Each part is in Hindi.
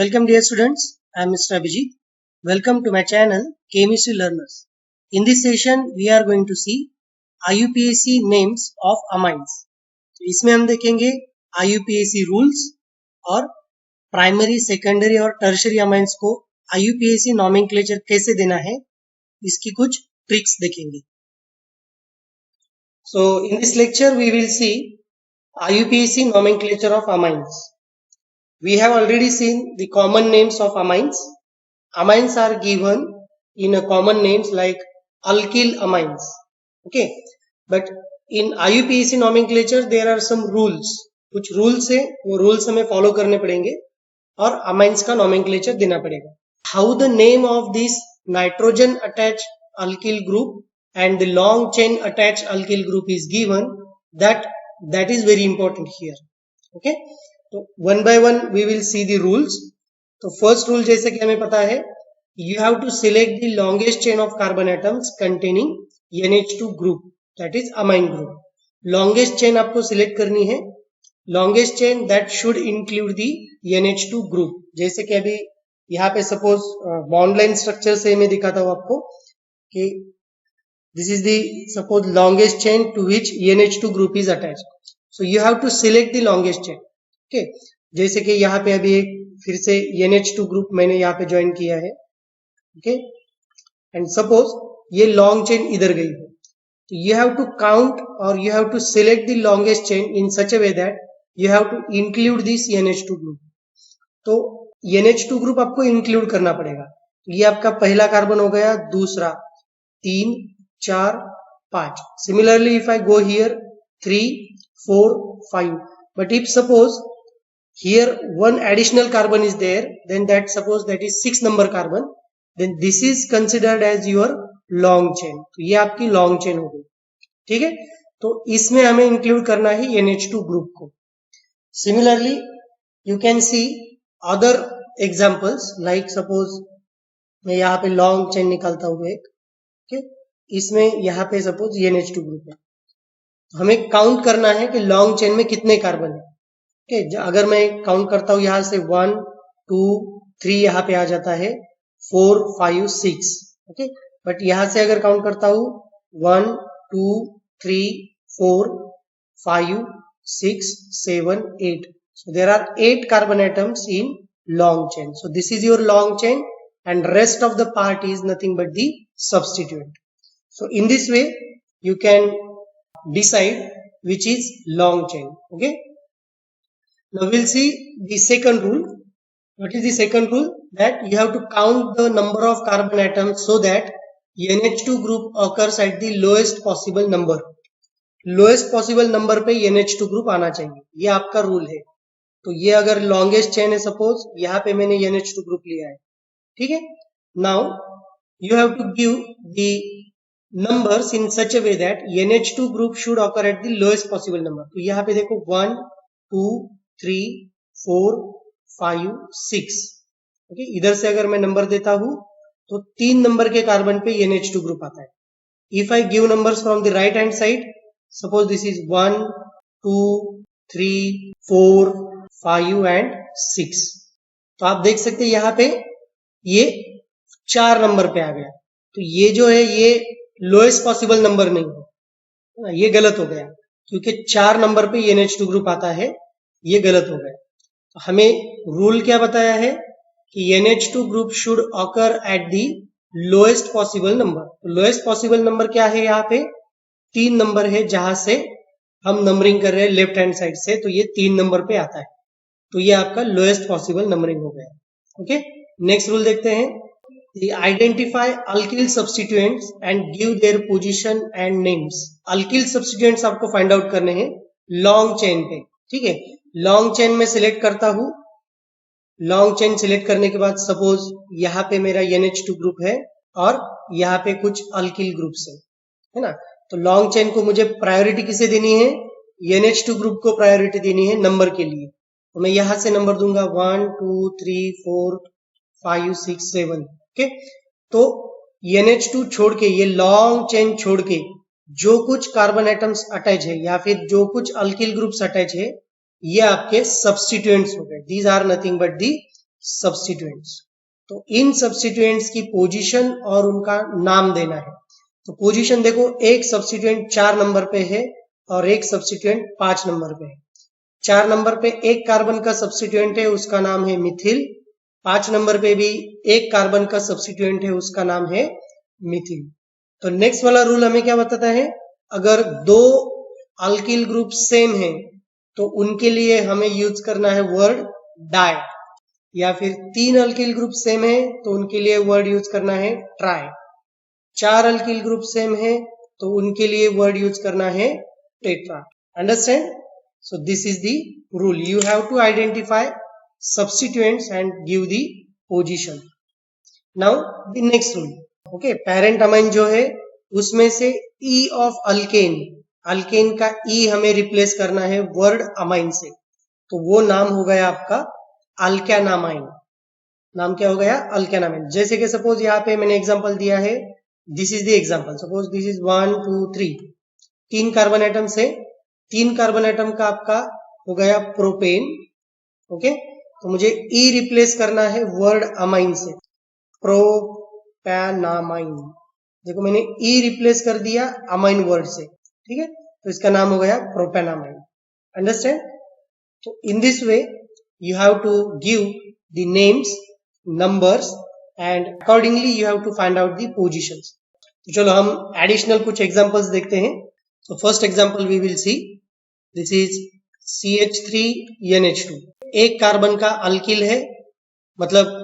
Welcome dear students, I am Mr. Abhijit. Welcome to my channel Chemistry Learners. In this session we are going to see IUPAC names of amines. इसमें हम देखेंगे IUPAC rules और प्राइमरी, सेकेंडरी और टर्शरी अमाइंस को IUPAC नॉमेनक्लेचर कैसे देना है, इसकी कुछ ट्रिक्स देखेंगे. So in this lecture we will see IUPAC nomenclature of amines. We have already seen the common names of amines. Amines are given in a common names like alkyl amines. Okay, but in IUPAC nomenclature there are some rules. कुछ rules है, वो rules हमें follow करने पड़ेंगे और amines का nomenclature देना पड़ेगा. How the name of this nitrogen attached alkyl group and the long chain attached alkyl group is given, that is very important here. Okay, तो one by one we will see the rules. तो फर्स्ट रूल जैसे कि हमें पता है, you have to select the longest chain of carbon atoms containing NH2 group, that is amine group. Longest chain आपको सिलेक्ट करनी है, longest chain that should include the NH2 group. जैसे कि अभी यहाँ पे सपोज बॉन्ड लाइन स्ट्रक्चर से मैं दिखाता हूँ आपको कि this is the suppose longest chain to which NH2 group is attached. So you have to select the longest chain. Okay, जैसे कि यहाँ पे अभी एक फिर से NH2 ग्रुप मैंने यहाँ पे ज्वाइन किया है. ओके, एंड सपोज ये लॉन्ग चेन इधर गई है, तो यू हैव टू काउंट और you have to select the longest chain in such a way that you have to include this NH2 group. तो NH2 ग्रुप आपको इंक्लूड करना पड़ेगा. ये आपका पहला कार्बन हो गया, दूसरा, 3, 4, 5. Similarly if I go here 3, 4, 5, but if suppose here one additional carbon is there, then that suppose that is 6 number carbon, then this is considered as your long chain. तो ये आपकी long chain हो गई. ठीक है, तो इसमें हमें इंक्लूड करना है NH2 ग्रुप को. Similarly you can see other examples like suppose मैं यहाँ पे long chain निकालता हूँ एक. okay, इसमें यहाँ पे suppose NH2 ग्रुप है, हमें काउंट करना है कि लॉन्ग चेन में कितने कार्बन है. ओके, अगर मैं काउंट करता हूं यहां से 1, 2, 3 यहाँ पे आ जाता है, 4, 5, 6. ओके, बट यहां से अगर काउंट करता हूं 1, 2, 3, 4, 5, 6, 7, 8. So there are 8 carbon atoms in long chain. So this is your long chain and rest of the part is nothing but the substituent. So in this way you can decide which is long chain. Okay, now we'll see the second rule. What is the second rule? That you have to count the number of carbon atoms so that NH2 group occurs at the lowest possible number. Lowest possible number पे NH2 ग्रुप आना चाहिए, ये आपका रूल है. तो ये अगर लॉन्गेस्ट चेन है, सपोज यहाँ पे मैंने NH2 ग्रुप लिया है. ठीक है, now you have to give the numbers in such a way that NH2 group should occur at the lowest possible number. तो यहाँ पे देखो 1, 2, 3, 4, 5, 6. ओके, इधर से अगर मैं नंबर देता हूं तो 3 नंबर के कार्बन पे NH2 ग्रुप आता है. If I give numbers from the right hand side, suppose this is 1, 2, 3, 4, 5 and 6. तो आप देख सकते हैं यहाँ पे ये 4 नंबर पे आ गया. तो ये जो है ये लोएस्ट पॉसिबल नंबर नहीं है, ये गलत हो गया क्योंकि 4 नंबर पे NH2 ग्रुप आता है, ये गलत हो गया. तो हमें रूल क्या बताया है कि NH2 group should occur at the lowest possible number. Lowest possible number क्या है, यहाँ पे 3 नंबर है जहां से हम नंबरिंग कर रहे हैं लेफ्ट हैंड साइड से, तो ये 3 नंबर पे आता है. तो ये आपका लोएस्ट पॉसिबल नंबरिंग हो गया. ओके, नेक्स्ट रूल देखते हैं. Identify alkyl substituents and give their position and names. alkyl substituents आपको फाइंड आउट करने हैं लॉन्ग चेन पे. ठीक है, लॉन्ग चेन में सिलेक्ट करता हूं. लॉन्ग चेन सिलेक्ट करने के बाद सपोज यहाँ पे मेरा NH2 ग्रुप है और यहाँ पे कुछ अल्किल ग्रुप्स है ना. तो लॉन्ग चेन को मुझे प्रायोरिटी किसे देनी है, NH2 ग्रुप को प्रायोरिटी देनी है नंबर के लिए. तो मैं यहां से नंबर दूंगा 1, 2, 3, 4, 5, 6, 7. ओके, तो NH2 छोड़ के, ये लॉन्ग चेन छोड़ के जो कुछ कार्बन एटम्स अटैच है या फिर जो कुछ अल्किल ग्रुप्स अटैच है, ये आपके सब्स्टिट्यूएंट्स हो गए. These are nothing but the substituents. तो इन सब्स्टिट्यूएंट्स की पोजीशन और उनका नाम देना है। तो पोजीशन देखो, एक सब्स्टिट्यूएंट 4 नंबर पे है और एक सब्स्टिट्यूएंट 5 नंबर पे है। 4 नंबर पे एक कार्बन का सब्स्टिट्यूएंट है, उसका नाम है मिथिल। 5 नंबर पे भी एक कार्बन का सब्स्टिट्यूएंट है, उसका नाम है मिथिल। तो नेक्स्ट वाला रूल हमें क्या बताता है, अगर दो अल्किल ग्रुप सेम है तो उनके लिए हमें यूज करना है वर्ड डाई, या फिर 3 अल्किल ग्रुप सेम है तो उनके लिए वर्ड यूज करना है ट्राई, 4 अल्किल ग्रुप सेम है तो उनके लिए वर्ड यूज करना है tetra. Understand? So this is the rule, you have to identify substituents and give the position. Now the next rule, okay, parent amine जो है उसमें से ई ऑफ अल्केन, अल्केन का ई हमें रिप्लेस करना है वर्ड अमाइन से, तो वो नाम हो गया आपका अल्केनामाइन। नाम क्या हो गया? अल्केनामाइन। जैसे कि सपोज यहाँ पे मैंने एग्जांपल दिया है, this is the example, suppose this is 1 2 3, 3 carbon atom से 3 कार्बन एटम का आपका हो गया प्रोपेन। ओके, तो मुझे ई रिप्लेस करना है वर्ड अमाइन से, प्रोपेनामाइन। देखो मैंने ई रिप्लेस कर दिया अमाइन वर्ड से, ठीक है, तो इसका नाम हो गया प्रोपेनामाइन। अंडरस्टैंड? तो in this way you have to give the names, numbers and accordingly you have to find out the positions. तो चलो हम additional कुछ examples देखते हैं। So first example we will see, this is CH3NH2, एक कार्बन का अल्किल है, मतलब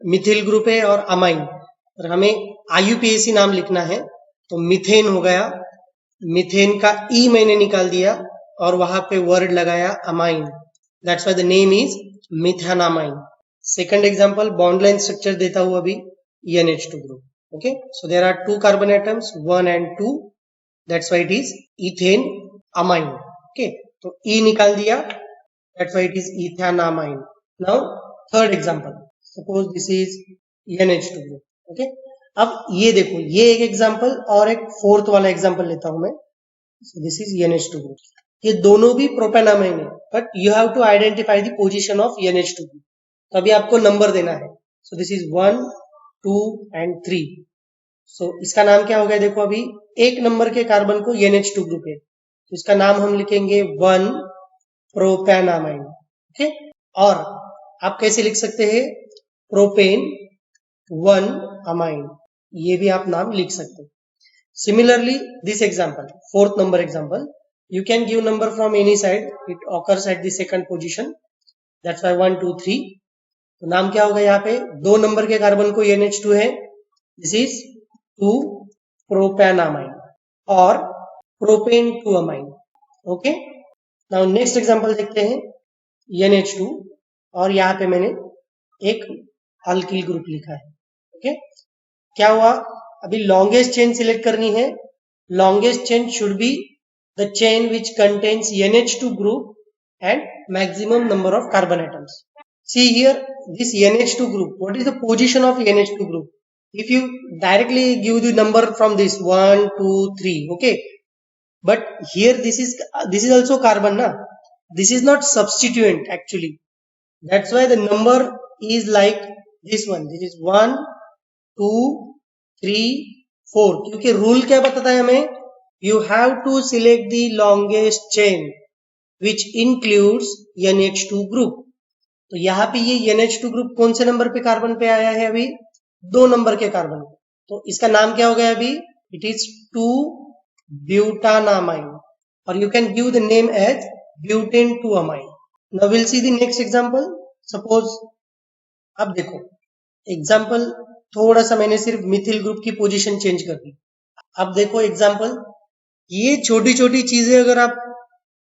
मिथिल ग्रुप है और अमाइन, और हमें IUPAC नाम लिखना है, तो मिथेन हो गया, मिथेन का ई मैंने निकाल दिया और वहां पे वर्ड लगाया amine, that's why the name is methanamine. Second example, bond line structure देता हुआ भी NH2 group. Okay, so there are 2 carbon atoms, 1 and 2, that's why it is ethane amine. Okay, तो E निकाल दिया, that's why it is ethanamine. Now third example, suppose this is NH2 group. Okay, अब ये देखो, ये एक एग्जाम्पल और एक फोर्थ वाला एग्जाम्पल लेता हूं मैं। So this is NH2 group. ये दोनों भी प्रोपेनामाइन है, but you have to identify the position of NH2 group. तो अभी आपको नंबर देना है, सो दिस इज 1 2 एंड 3। सो इसका नाम क्या हो गया? देखो अभी एक नंबर के कार्बन को NH2 ग्रुप है, तो इसका नाम हम लिखेंगे 1 प्रोपेनामाइन। ओके, और आप कैसे लिख सकते हैं? प्रोपेन 1 अमाइन, ये भी आप नाम लिख सकते हैं। Similarly this example, fourth number example, you can give number from any side, it occurs at the second position, that's why 1 2 3। तो नाम क्या होगा? यहाँ पे 2 नंबर के कार्बन को NH2 है, दिस इज 2 प्रोपेनामाइन और propane 2 amine. Okay, now next example देखते हैं, NH2 और यहाँ पे मैंने एक अल्किल ग्रुप लिखा है। ओके, क्या हुआ? अभी लॉन्गेस्ट चेन सिलेक्ट करनी है, longest chain should be the chain which contains NH2 group and maximum number of carbon atoms. See here, this NH2 group, what is the position of NH2 group? If you directly give the number from this 1 2 3, okay, but here this is also carbon, na? This is not substituent actually, that's why the number is like this one, this is 1 2 3 4, क्योंकि रूल क्या बताता है हमें? You have to select the longest chain which includes NH2 group. तो यहाँ पे ये NH2 ग्रुप कौन से नंबर पे कार्बन पे आया है? अभी 2 नंबर के कार्बन पे, तो इसका नाम क्या हो गया अभी? इट इज 2 ब्यूटानामाइन, और you can give the name as butane 2 amine. Now will see the next example. Suppose, अब देखो एग्जांपल थोड़ा सा मैंने सिर्फ मिथिल ग्रुप की पोजीशन चेंज कर दी। अब देखो एग्जांपल, ये छोटी छोटी चीजें अगर आप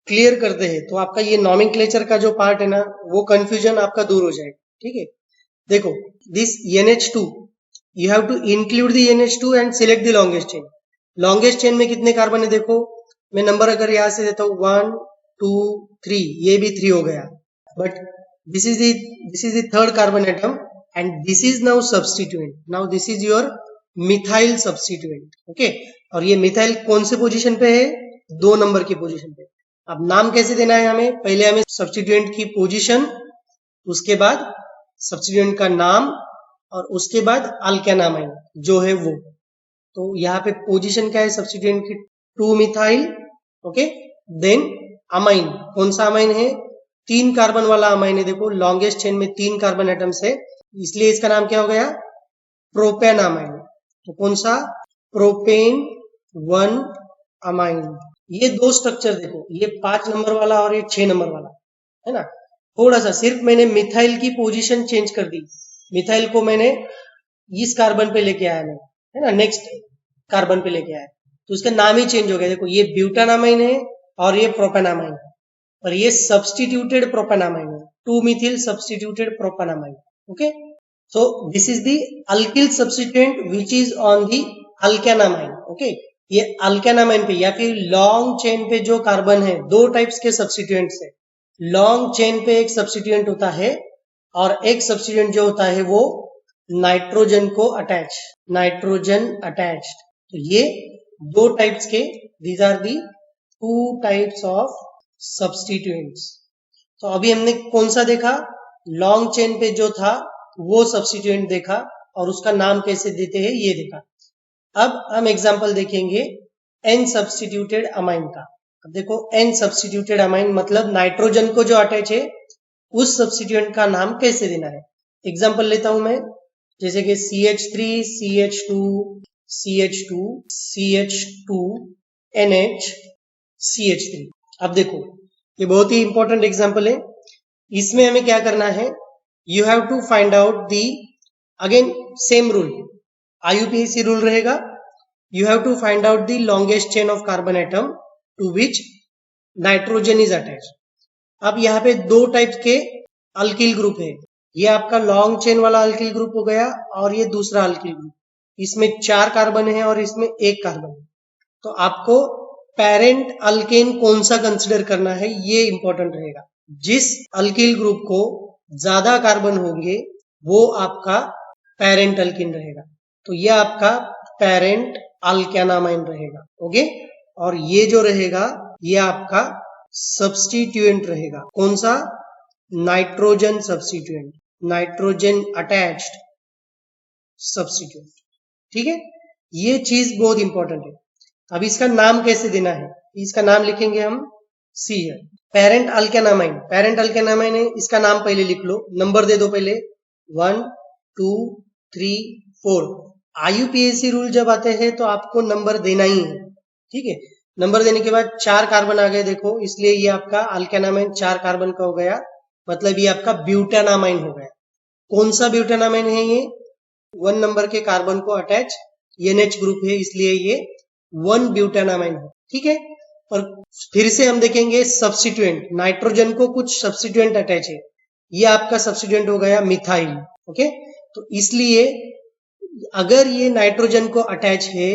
क्लियर करते हैं तो आपका ये नॉमेनक्लेचर का जो पार्ट है ना, वो कंफ्यूजन आपका दूर हो जाएगा। ठीक है, देखो this NH2, you have to include the NH2 and select the longest chain. Longest chain में कितने कार्बन है? देखो मैं नंबर अगर यहां से देता हूं 1 2 3, ये भी 3 हो गया, but this is the third carbon atom and this is now substituent. Now this is your methyl substituent. Okay, और ये मिथाइल कौन से पोजीशन पे है? 2 नंबर की पोजीशन पे। अब नाम कैसे देना है हमें? पहले हमें सब्स्टिट्यूएंट की पोजीशन, उसके बाद सब्स्टिट्यूएंट का नाम और उसके बाद अल्केनामाइन जो है वो। तो यहाँ पे पोजीशन क्या है सब्स्टिट्यूएंट की, 2 मिथाइल, ओके। देन अमाइन, कौन सा अमाइन है, 3 कार्बन वाला अमाइन है। देखो लॉन्गेस्ट चेन में 3 कार्बन एटम्स है, इसलिए इसका नाम क्या हो गया, प्रोपेन अमाइन। तो कौन सा, प्रोपेन 1 अमाइन। ये दो स्ट्रक्चर देखो, ये 5 नंबर वाला और ये 6 नंबर वाला है ना। थोड़ा सा सिर्फ मैंने मिथाइल की पोजीशन चेंज कर दी, मिथाइल को मैंने इस कार्बन पे लेके आया मैं, है ना, नेक्स्ट कार्बन पे लेके आया, तो उसका नाम ही चेंज हो गया। देखो ये ब्यूटानामाइन है और ये प्रोपेनामाइन है, और ये सब्स्टिट्यूटेड प्रोपेनामाइन है, 2 methyl substituted propanamine, okay. So this is the alkyl substituent which is on the alkanamine, okay. ये अल्केनामाइन पे या फिर लॉन्ग चेन पे जो कार्बन है, दो टाइप्स के सब्स्टिट्यूएंट्स है। लॉन्ग चेन पे एक सब्स्टिट्यूएंट होता है और एक सब्स्टिट्यूएंट जो होता है वो नाइट्रोजन को अटैच, नाइट्रोजन अटैच्ड। तो ये दो टाइप्स के, these are the 2 types of substituents. तो अभी हमने कौन सा देखा, लॉन्ग चेन पे जो था वो सब्स्टिट्यूएंट देखा और उसका नाम कैसे देते हैं ये देखा। अब हम एग्जांपल देखेंगे एन सब्स्टिट्यूटेड अमाइन का। अब देखो एन सब्स्टिट्यूटेड अमाइन मतलब नाइट्रोजन को जो अटैच है उस सब्स्टिट्यूएंट का नाम कैसे देना है। एग्जांपल लेता हूं मैं, जैसे कि CH3 CH2 CH2 CH2 NH CH3। अब देखो ये बहुत ही इंपॉर्टेंट एग्जांपल है, इसमें हमें क्या करना है, you have to find out the, again same rule, IUPAC rule रहेगा, you have to find out the longest chain of carbon atom to which nitrogen is attached। अब यहाँ पे दो टाइप के अल्किल ग्रुप है, ये आपका लॉन्ग चेन वाला अल्किल ग्रुप हो गया और ये दूसरा अल्किल ग्रुप, इसमें 4 कार्बन है और इसमें 1 कार्बन है। तो आपको पेरेंट अल्केन कौन सा कंसिडर करना है ये इंपॉर्टेंट रहेगा। जिस अल्किल ग्रुप को ज्यादा कार्बन होंगे वो आपका पेरेंट अल्किन रहेगा, तो ये आपका पेरेंट अल्केनामाइन रहेगा, ओके। और ये जो रहेगा ये आपका सब्स्टिट्यूएंट रहेगा, कौन सा, nitrogen substituent, nitrogen attached substituent, ठीक है। ये चीज बहुत इंपॉर्टेंट है। अब इसका नाम कैसे देना है, इसका नाम लिखेंगे हम सी है, पेरेंट अल्केनामाइन, पेरेंट अल्केनामाइन है, इसका नाम पहले लिख लो, नंबर दे दो पहले 1 2 3 4। IUPAC रूल जब आते हैं तो आपको नंबर देना ही है, ठीक है। नंबर देने के बाद 4 कार्बन आ गए देखो, इसलिए ये आपका अल्केनामाइन 4 कार्बन का हो गया, मतलब ये आपका ब्यूटानामाइन हो गया। कौन सा ब्यूटानामाइन है ये, 1 नंबर के कार्बन को अटैच NH ग्रुप है, इसलिए ये 1 ब्यूटानामाइन है, ठीक है। और फिर से हम देखेंगे सब्स्टिट्यूएंट, नाइट्रोजन को कुछ सब्स्टिट्यूएंट अटैच है, ये आपका सब्स्टिट्यूएंट हो गया मिथाइल, ओके। तो इसलिए अगर ये नाइट्रोजन को अटैच है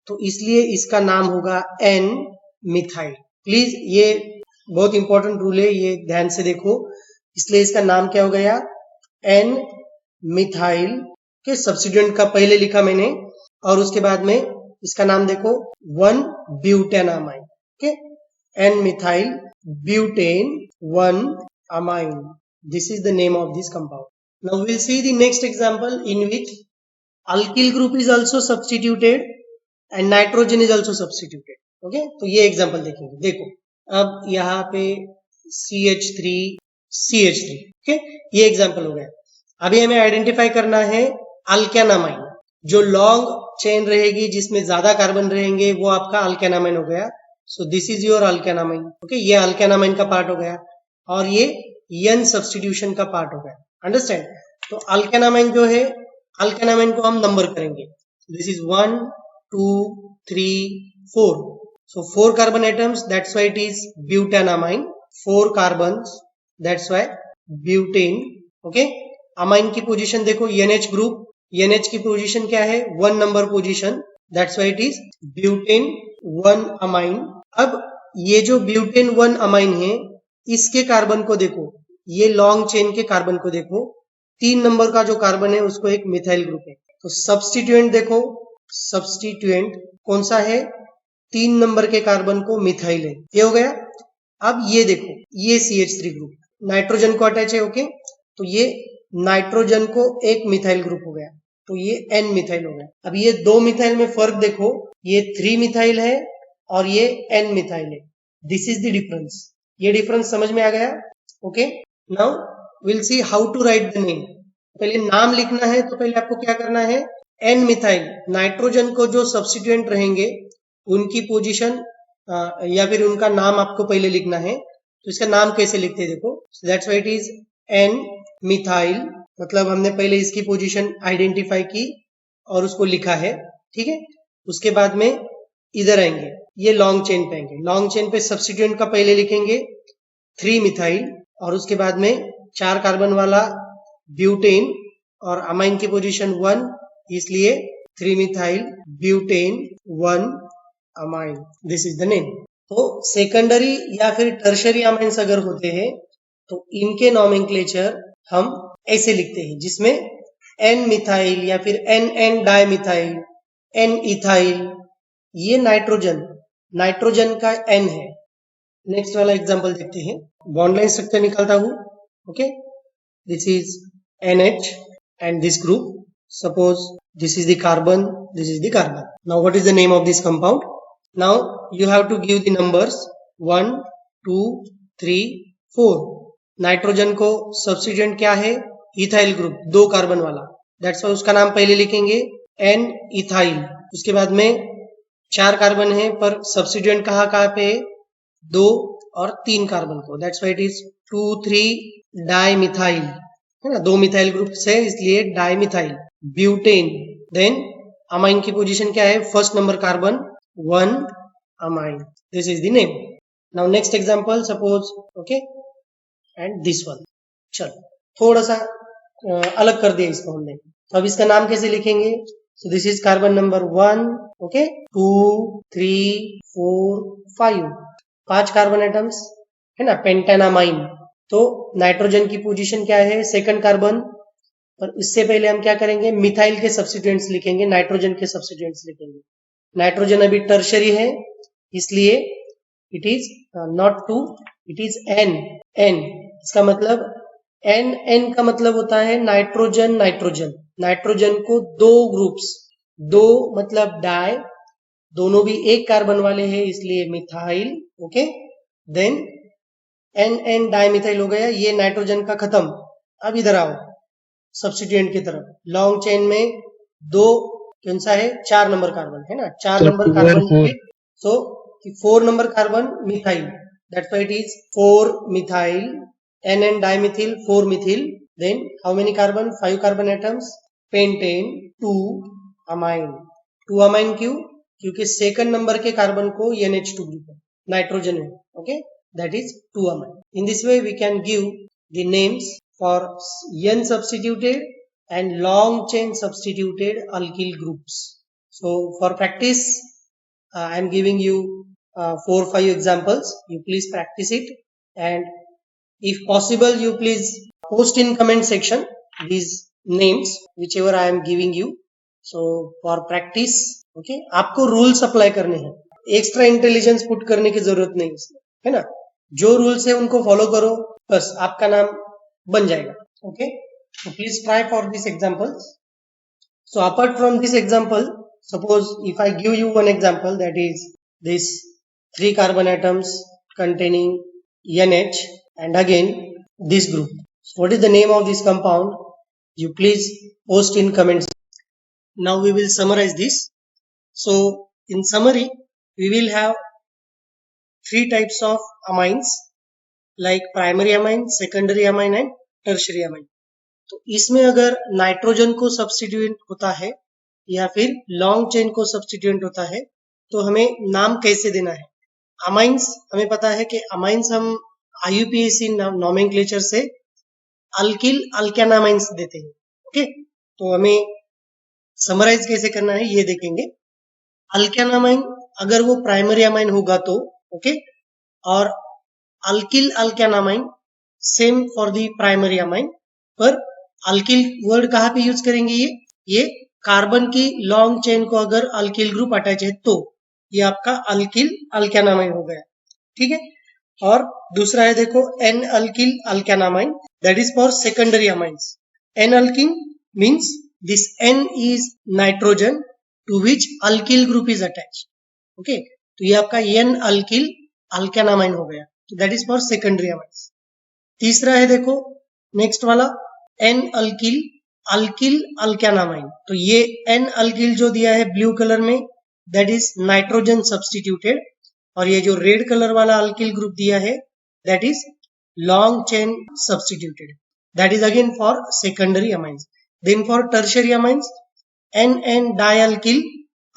तो इसलिए इसका नाम होगा एन मिथाइल। प्लीज ये बहुत इंपॉर्टेंट रूल है, ये ध्यान से देखो, इसलिए इसका नाम क्या हो गया, एन मिथाइल के सब्स्टिट्यूएंट का पहले लिखा मैंने और उसके बाद में इसका नाम देखो 1 butanamine, okay, N methyl butane 1 amine, this is the name of this compound. Now we will see the next example in which alkyl group is also substituted and nitrogen is also substituted, okay। तो ये एग्जांपल देखेंगे, देखो अब यहाँ पे CH3 CH3, ओके, ये एग्जांपल हो गया। अभी हमें आइडेंटिफाई करना है अल्केनामाइन, जो लॉन्ग चेन रहेगी जिसमें ज्यादा कार्बन रहेंगे वो आपका अल्केनामाइन हो गया। So this is your alkanamine, okay, ये अल्केनामाइन का पार्ट हो गया और ये एन सब्स्टिट्यूशन का पार्ट हो गया, अंडरस्टैंड। तो अल्केनामाइन जो है, अल्केनामाइन को हम नंबर करेंगे, this is 1 2 3 4। So 4 carbon atoms, that's why it is butanamine, 4 carbons, that's why butane, okay. Amine की पोजीशन देखो, NH ग्रुप, NH की पोजीशन क्या है, 1 number position, that's why it is butane 1 amine. अब ये जो ब्यूटेन 1 अमाइन है इसके कार्बन को देखो, ये लॉन्ग चेन के कार्बन को देखो, 3 नंबर का जो कार्बन है उसको एक मिथाइल ग्रुप है। तो सब्स्टिट्यूएंट देखो, सब्स्टिट्यूएंट कौन सा है, 3 नंबर के कार्बन को मिथाइल है, ये हो गया। अब ये देखो, ये CH3 ग्रुप नाइट्रोजन को अटैच है, ओके। तो ये नाइट्रोजन को एक मिथाइल ग्रुप हो गया, तो ये एन मिथाइल हो गया। अब ये दो मिथाइल में फर्क देखो, ये 3 मिथाइल है और ये एन मिथाइल है। This is the difference. ये डिफरेंस समझ में आ गया? Okay, now will see how to write the name. पहले नाम लिखना है तो पहले आपको क्या करना है, एन मिथाइल नाइट्रोजन को जो सब्स्टिट्यूएंट रहेंगे उनकी पोजीशन या फिर उनका नाम आपको पहले लिखना है। तो इसका नाम कैसे लिखते हैं देखो, that's why it is an methyl, मतलब हमने पहले इसकी पोजीशन आइडेंटिफाई की और उसको लिखा है, ठीक है। उसके बाद में इधर आएंगे, ये लॉन्ग चेन पे आएंगे, लॉन्ग चेन पे सब्स्टिट्यूएंट का पहले लिखेंगे 3 मिथाइल और उसके बाद में 4 कार्बन वाला ब्यूटेन और अमाइन की पोजीशन 1, इसलिए 3 methyl butane 1 amine, this is the name. तो सेकेंडरी या फिर टर्शरी अमाइंस अगर होते हैं तो इनके नॉमेनक्लेचर हम ऐसे लिखते हैं, जिसमें एन मिथाइल या फिर एन डाइमिथाइल, एन इथाइल, ये नाइट्रोजन का एन है। नेक्स्ट वाला एग्जांपल देखते हैं, बॉन्ड लाइन स्ट्रक्चर निकालता हूं। Okay, this is NH and this group, suppose this is the carbon, this is the carbon. Now what is the name of this compound? Now you have to give the numbers 1 2 3 4। Nitrogen को सब्स्टिट्यूएंट क्या है, इथाइल ग्रुप, 2 कार्बन वाला, दैट्स वाई उसका नाम पहले लिखेंगे एन इथाइल। उसके बाद में 4 कार्बन है पर सब्स्टिट्यूएंट कहाँ पे है, 2 और 3 कार्बन को, that's why it is 2 3 dimethyl, है ना, 2 मिथाइल ग्रुप से इसलिए डाइमिथाइल ब्यूटेन। देन अमाइन की पोजीशन क्या है, first number carbon 1 amine, this is the name. Now next example, suppose okay and this one. चलो थोड़ा सा अलग कर दिया इसको हमने, तो अब इसका नाम कैसे लिखेंगे, सो this is carbon number 1, okay 2 3 4 5, 5 carbon atoms है ना, पेंटानामाइन। तो नाइट्रोजन की पोजीशन क्या है, सेकंड कार्बन, पर इससे पहले हम क्या करेंगे, मिथाइल के सब्स्टिट्यूएंट्स लिखेंगे, नाइट्रोजन के सब्स्टिट्यूएंट्स लिखेंगे। नाइट्रोजन अभी टर्शरी है, इसलिए it is not 2, it is an. इसका मतलब एन का मतलब होता है नाइट्रोजन नाइट्रोजन को 2 ग्रुप्स, 2 मतलब डाई, दोनों भी एक कार्बन वाले हैं इसलिए methyl, okay. Then N dimethyl हो गया, ये नाइट्रोजन का खत्म। अब इधर आओ सब्स्टिट्यूएंट की तरफ, लॉन्ग चेन में 2 कौन सा है, 4 नंबर कार्बन है ना, 4 number carbon, so 4 number carbon methyl, that's why it is 4 methyl, N dimethyl 4 methyl. Then how many carbon, 5 carbon atoms, pentane 2 amine. 2 amine क्यों, क्योंकि सेकंड नंबर के कार्बन को NH2 ग्रुप है, नाइट्रोजन है, okay, that is 2 amine. In this way we can give the names for N substituted and long chain substituted alkyl groups. So for practice I am giving you 4-5 examples, you please practice it, and if possible you please post in comment section these names whichever I am giving you. So for practice, okay, आपको रूल्स अप्लाई करने हैं, एक्स्ट्रा इंटेलिजेंस पुट करने की जरूरत नहीं इसमें, है ना, जो रूल्स है उनको फॉलो करो, बस आपका नाम बन जाएगा, okay. So please try for these examples. So apart from this example, suppose if I give you one example, that is this 3 carbon atoms containing NH and again this group. So what is the name of this compound? You please post in comments. Now we will summarize this. So in summary, we will have 3 types of amines like primary amine, secondary amine and tertiary amine. तो इसमें अगर नाइट्रोजन को सब्स्टिट्यूएंट होता है या फिर लॉन्ग चेन को सब्स्टिट्यूएंट होता है तो हमें नाम कैसे देना है। अमाइंस हमें पता है कि अमाइंस हम IUPAC नॉमेनक्लेचर से अल्किल अल्केनामाइंस देते हैं, ओके। तो हमें समराइज कैसे करना है ये देखेंगे। अल्केनामाइन अगर वो प्राइमरी अमाइन होगा तो ओके, और alkyl alkanamine same for the primary amine, पर अल्किल वर्ड कहाँ पे यूज करेंगे, ये कार्बन की लॉन्ग चेन को अगर अल्किल ग्रुप अटैच है तो ये आपका अल्किल अल्केनामाइन हो गया, ठीक है। और दूसरा है देखो N alkyl alkanamine, that is for secondary amines, N-alkene means this N is nitrogen to which alkyl group is attached. Okay, तो ये आपका N-alkyl alkanamine हो गया. तो that is for secondary amines. तीसरा है देखो नेक्स्ट वाला N-alkyl alkyl alkanamine. तो ये N-alkyl जो दिया है ब्लू कलर में that is नाइट्रोजन सब्स्टिट्यूटेड, और ये जो रेड कलर वाला अल्किल ग्रुप दिया है that is long chain substituted. That is again for secondary amines. Then for tertiary amines N-dialkyl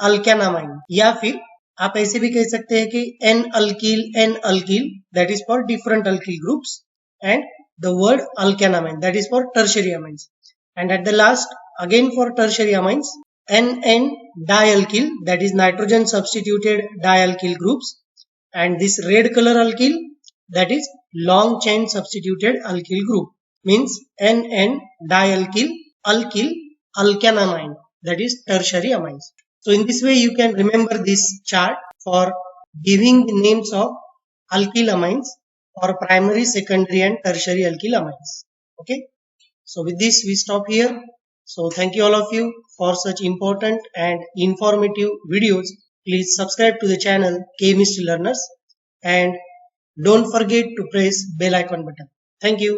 alkanamine, या फिर आप ऐसे भी कह सकते हैं कि N-alkyl that is for different alkyl groups, and the word alkanamine that is for tertiary amines. And at the last again for tertiary amines N-dialkyl that is nitrogen substituted dialkyl groups, and this red color alkyl that is long chain substituted alkyl group, means N-dialkyl alkyl alkanamine, that is tertiary amines. So in this way you can remember this chart for giving the names of alkyl amines for primary, secondary and tertiary alkyl amines. Okay, so with this we stop here. So thank you all of you for such important and informative videos. Please subscribe to the channel Chemistry Learners and don't forget to press bell icon button. Thank you.